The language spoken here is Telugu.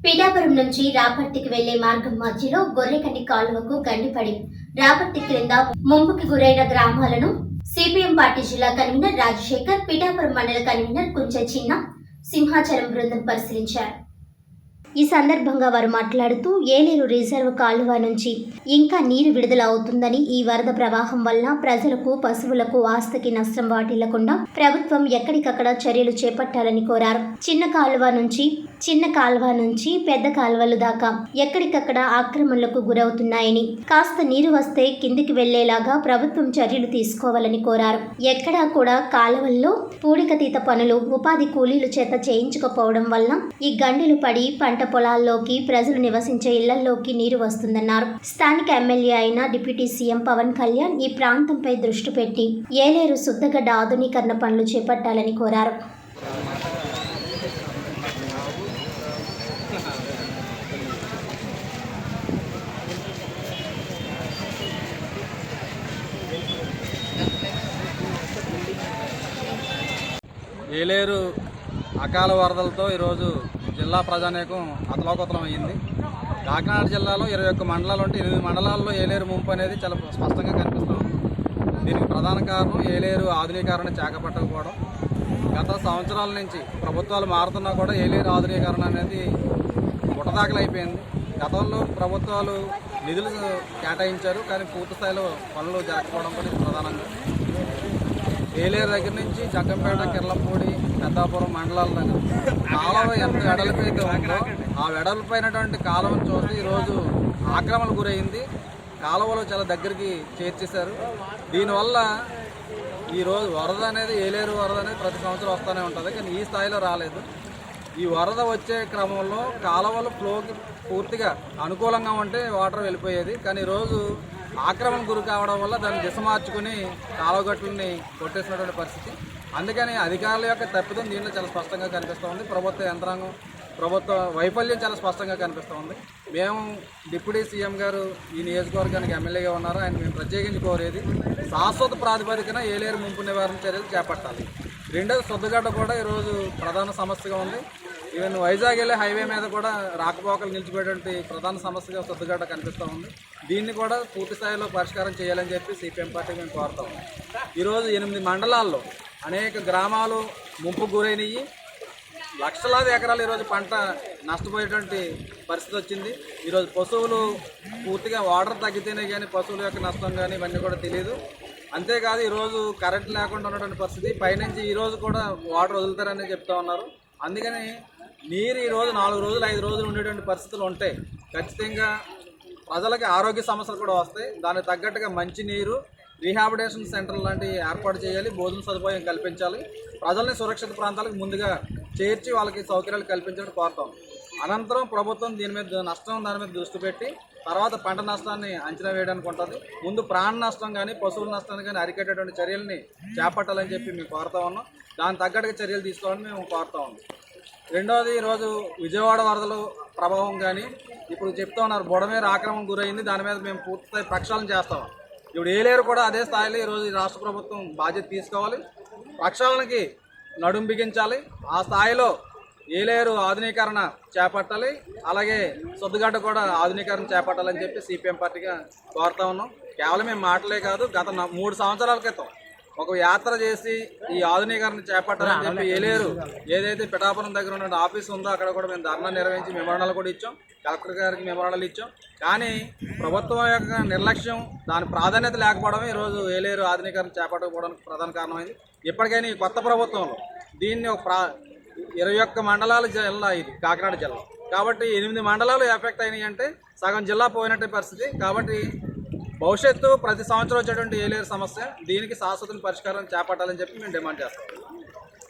పిఠాపురం నుంచి రాపర్తికి వెళ్లే మార్గం మధ్యలో గొర్రెకండి కాలువకు గండిపడి రాపర్తి క్రింద ముంపుకి గురైన గ్రామాలను సిపిఎం పార్టీ జిల్లా కన్వీనర్ రాజశేఖర్, పిఠాపురం మండల కన్వీనర్ కుంచె చిన్న, సింహాచలం బృందం పరిశీలించారు. ఈ సందర్భంగా వారు మాట్లాడుతూ ఏలేరు రిజర్వ్ కాలువ నుంచి ఇంకా నీరు విడుదల అవుతుందని, ఈ వరద ప్రవాహం వల్ల ప్రజలకు, పశువులకు ఆస్తికి నష్టం వాటిల్లకుండా ప్రభుత్వం ఎక్కడికక్కడ చర్యలు చేపట్టాలని కోరారు. చిన్న కాలువ నుంచి పెద్ద కాలువలు దాకా ఎక్కడికక్కడ ఆక్రమణలకు గురవుతున్నాయని, కాస్త నీరు వస్తే కిందికి వెళ్లేలాగా ప్రభుత్వం చర్యలు తీసుకోవాలని కోరారు. ఎక్కడా కూడా కాలువల్లో పూడికతీత పనులు ఉపాధి కూలీల చేత చేయించకపోవడం వల్ల ఈ గండిలు పడి పంట పొలాల్లోకి, ప్రజలు నివసించే ఇళ్లలోకి నీరు వస్తుందన్నారు. స్థానిక ఎమ్మెల్యే అయిన డిప్యూటీ సీఎం పవన్ కళ్యాణ్ ఈ ప్రాంతంపై దృష్టి పెట్టి ఏలేరు శుద్ధగడ్డ ఆధునీకరణ పనులు చేపట్టాలని కోరారు. ఏలేరు అకాల వరదలతో ఈరోజు జిల్లా ప్రజానీకం అతలాకుతలం అయ్యింది. కాకినాడ జిల్లాలో 21 మండలాలు ఉంటే 8 మండలాల్లో ఏలేరు ముంపు అనేది చాలా స్పష్టంగా కనిపిస్తుంది. దీనికి ప్రధాన కారణం ఏలేరు ఆధునీకరణ చేపట్టకపోవడం. గత సంవత్సరాల నుంచి ప్రభుత్వాలు మారుతున్నా కూడా ఏలేరు ఆధునీకరణ అనేది గుట్టదాఖలైపోయింది. గతంలో ప్రభుత్వాలు నిధులు కేటాయించారు, కానీ పూర్తి స్థాయిలో పనులు జరగకపోవడం అనేది ప్రధానంగా. ఏలేరు దగ్గర నుంచి జగ్గంపేట, కిర్లంపూడి, పెద్దాపురం మండలాల దగ్గర కాలువ ఎంత వెడల్పైతే ఉందో ఆ వెడల్పైనటువంటి కాలువను చూసి ఈరోజు ఆక్రమణకు గురైంది. కాలువలో చాలా దగ్గరికి చేర్చేశారు. దీనివల్ల ఈరోజు వరద అనేది, ఏలేరు వరద అనేది ప్రతి సంవత్సరం వస్తూనే ఉంటుంది, కానీ ఈ స్థాయిలో రాలేదు. ఈ వరద వచ్చే క్రమంలో కాలువలు ఫ్లోకి పూర్తిగా అనుకూలంగా ఉంటే వాటర్ వెళ్ళిపోయేది, కానీ ఈరోజు ఆక్రమణ గురి కావడం వల్ల దాన్ని దిశ మార్చుకుని కాలువగట్లని కొట్టేసినటువంటి పరిస్థితి. అందుకని అధికారుల యొక్క తప్పిదం దీంట్లో చాలా స్పష్టంగా కనిపిస్తూ ఉంది. ప్రభుత్వ యంత్రాంగం, ప్రభుత్వ వైఫల్యం చాలా స్పష్టంగా కనిపిస్తూ ఉంది. మేము డిప్యూటీ సీఎం గారు ఈ నియోజకవర్గానికి ఎమ్మెల్యేగా ఉన్నారు. ఆయన మేము ప్రత్యేకించి కోరేది శాశ్వత ప్రాతిపదికన ఏలేరు ముంపు నివారణ చర్యలు చేపట్టాలి. రెండోది శుద్ధగడ్డ కూడా ఈరోజు ప్రధాన సమస్యగా ఉంది. ఈవెన్ వైజాగ్ వెళ్ళే హైవే మీద కూడా రాకపోకలు నిలిచిపోయేటువంటి ప్రధాన సమస్యగా శుద్ధగడ్డ కనిపిస్తూ ఉంది. దీన్ని కూడా పూర్తి స్థాయిలో పరిష్కారం చేయాలని చెప్పి సిపిఎం పార్టీ మేము కోరుతాం. ఈరోజు 8 మండలాల్లో అనేక గ్రామాలు ముంపు గురైనవి. లక్షలాది ఎకరాలు ఈరోజు పంట నష్టపోయేటువంటి పరిస్థితి వచ్చింది. ఈరోజు పశువులు పూర్తిగా వాటర్ తగ్గితేనే కానీ పశువుల యొక్క నష్టం కానీ ఇవన్నీ కూడా తెలియదు. అంతేకాదు ఈరోజు కరెంట్ లేకుండా ఉన్నటువంటి పరిస్థితి. పైనుంచి ఈరోజు కూడా వాటర్ వదులుతారని చెప్తా ఉన్నారు. అందుకని నీరు ఈరోజు 4 రోజులు 5 రోజులు ఉండేటువంటి పరిస్థితులు ఉంటాయి. ఖచ్చితంగా ప్రజలకి ఆరోగ్య సమస్యలు కూడా వస్తాయి. దానికి తగ్గట్టుగా మంచినీరు, రీహాబిటేషన్ సెంటర్ లాంటివి ఏర్పాటు చేయాలి, భోజన సదుపాయం కల్పించాలి, ప్రజల్ని సురక్షిత ప్రాంతాలకు ముందుగా చేర్చి వాళ్ళకి సౌకర్యాలు కల్పించడం కోరుతాం. అనంతరం ప్రభుత్వం దాని మీద దృష్టి పెట్టి తర్వాత పంట నష్టాన్ని అంచనా వేయడానికి ఉంటుంది. ముందు ప్రాణ నష్టం కానీ పశువుల నష్టాన్ని కానీ అరికట్టేటువంటి చర్యల్ని చేపట్టాలని చెప్పి మేము కోరుతా ఉన్నాం. దానికి తగ్గట్టుగా చర్యలు తీసుకోవాలని మేము కోరుతా ఉన్నాం. రెండవది, ఈరోజు విజయవాడ వరదలు ప్రభావం కానీ ఇప్పుడు చెప్తా ఉన్నారు బుడమేరు ఆక్రమణ గురైంది, దాని మీద మేము పూర్తిస్థాయి ప్రక్షాళన చేస్తాం. ఇప్పుడు ఏలేరు కూడా అదే స్థాయిలో ఈరోజు రాష్ట్ర ప్రభుత్వం బాధ్యత తీసుకోవాలి, ప్రక్షాళనకి నడుం బిగించాలి. ఆ స్థాయిలో ఏలేరు ఆధునీకరణ చేపట్టాలి, అలాగే శుద్ధగడ్డ కూడా ఆధునీకరణ చేపట్టాలని చెప్పి సిపిఎం పార్టీగా కోరుతా ఉన్నాం. కేవలం మేము మాటలే కాదు, గత 3 సంవత్సరాల క్రితం ఒక యాత్ర చేసి ఈ ఆధునీకరణ చేపట్టాలని చెప్పి ఏలేరు ఏదైతే పిఠాపురం దగ్గర ఉన్న ఆఫీస్ ఉందో అక్కడ కూడా మేము ధర్నా నిర్వహించి మెమోరాండాలు కూడా ఇచ్చాం, కలెక్టర్ గారికి మెమోరాండాలు ఇచ్చాం. కానీ ప్రభుత్వం యొక్క నిర్లక్ష్యం, దాని ప్రాధాన్యత లేకపోవడమే ఈరోజు ఏలేరు ఆధునీకరణ చేపట్టకపోవడానికి ప్రధాన కారణమైంది. ఇప్పటికైనా ఈ కొత్త ప్రభుత్వంలో దీన్ని 21 మండలాల జిల్లా ఇది కాకినాడ జిల్లా కాబట్టి 8 మండలాలు ఎఫెక్ట్ అయినాయి అంటే సగం జిల్లా పోయినట్టే పరిస్థితి. కాబట్టి భవిష్యత్తు ప్రతి సంవత్సరం వచ్చేటువంటి ఏలేరు సమస్య, దీనికి శాశ్వత పరిష్కారం చేపట్టాలని చెప్పి మేము డిమాండ్ చేస్తాం.